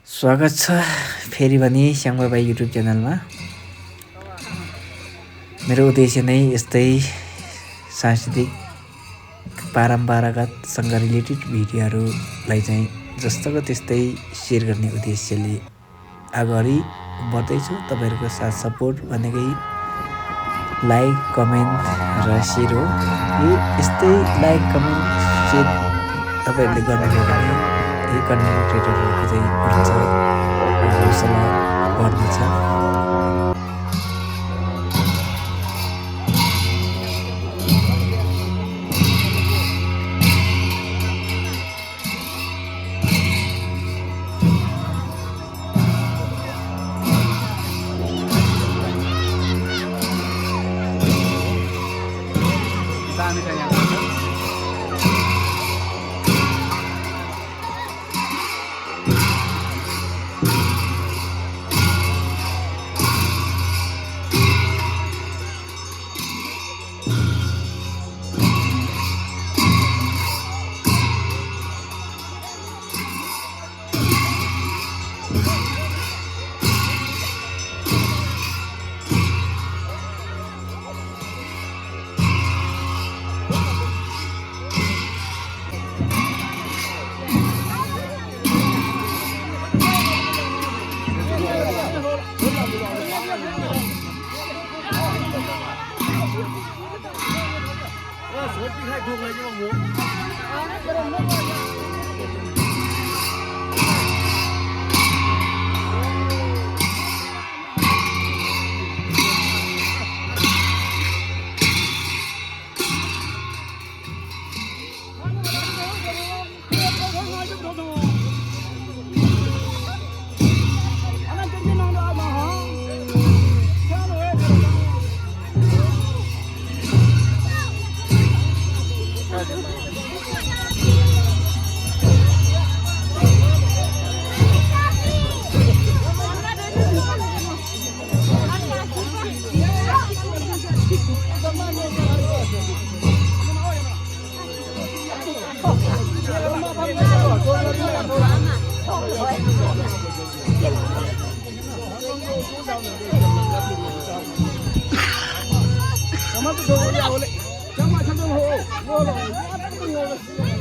स्वागत छ फेरि पनि श्यामबाबा युट्युब च्यानलमा। मेरो उद्देश्य नै यस्तै सांस्कृतिक परम्परागतसँग रिलेटेड भिडियोहरूलाई चाहिँ जस्तोको त्यस्तै सेयर गर्ने उद्देश्यले अगाडि बढ्दैछु। तपाईहरुको साथ सपोर्ट भनेकै लाइक कमेन्ट र सेयर हो। यस्तै लाइक कमेन्ट सेयर तपाईहरुले गर्नुभयो भने यही कन्टेन्ट क्रिएटरहरुको चाहिँ हौसला बढ्दछ। Come on,